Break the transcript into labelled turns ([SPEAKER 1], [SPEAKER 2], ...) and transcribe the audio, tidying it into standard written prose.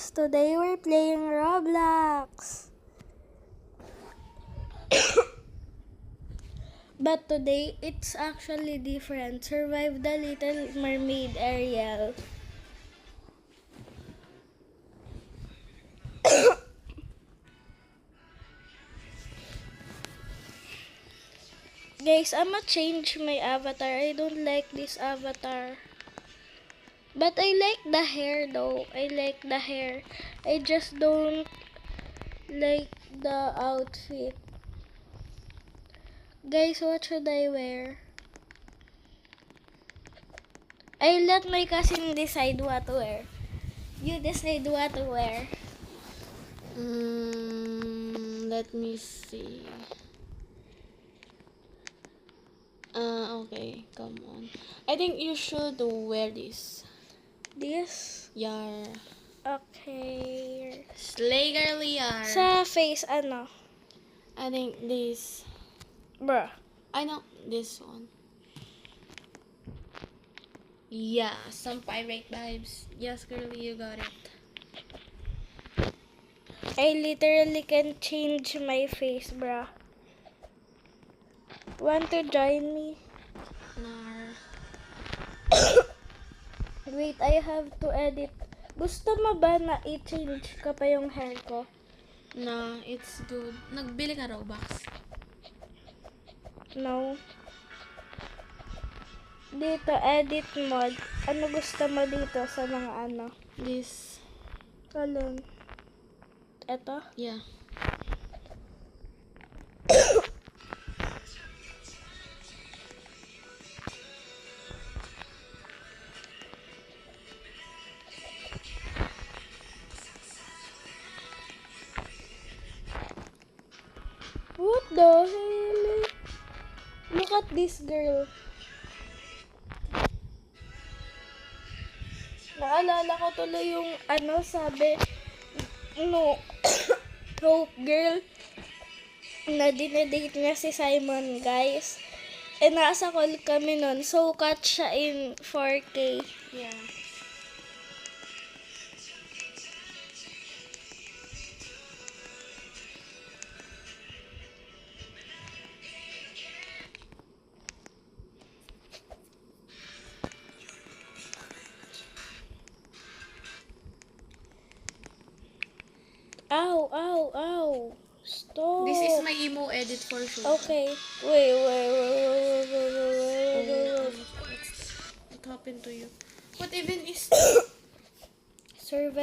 [SPEAKER 1] guys, today we're playing Roblox. But today, it's actually different. Survive the Little Mermaid, Ariel. Guys, I'ma change my avatar. I don't like this avatar. But I like the hair though. I like the hair. I just don't like the outfit. Guys, what should I wear? I let my cousin decide what to wear. You decide what to wear.
[SPEAKER 2] Let me see. Okay, come on. I think you should wear this.
[SPEAKER 1] This?
[SPEAKER 2] Yar.
[SPEAKER 1] Okay.
[SPEAKER 2] Slay girly yar.
[SPEAKER 1] Sa face, ano?
[SPEAKER 2] I think this.
[SPEAKER 1] Bruh.
[SPEAKER 2] I know this one. Yeah, some pirate vibes. Yes, girly, you got it.
[SPEAKER 1] I literally can change my face, bruh. Want to join me?
[SPEAKER 2] Nar.
[SPEAKER 1] Wait, I have to edit. Gusto mo ba na i-change ka pa yung hair ko?
[SPEAKER 2] Nah, it's good. Nagbili ka Robux.
[SPEAKER 1] No. Dito, edit mode. Ano gusto mo dito sa mga ano?
[SPEAKER 2] This.
[SPEAKER 1] Alin? Eto?
[SPEAKER 2] Yeah.
[SPEAKER 1] What the hell? Look at this girl. Naalala ko tuloy yung ano sabi, no, Hope girl na dinedate niya si Simon, guys. E nasa call kami nun, so catch siya in 4K.
[SPEAKER 2] Yeah.
[SPEAKER 1] Ow, ow, ow. Stop.
[SPEAKER 2] This is my emo edit for sure.
[SPEAKER 1] Okay. Wait.
[SPEAKER 2] What happened to you? What even is
[SPEAKER 1] Survive.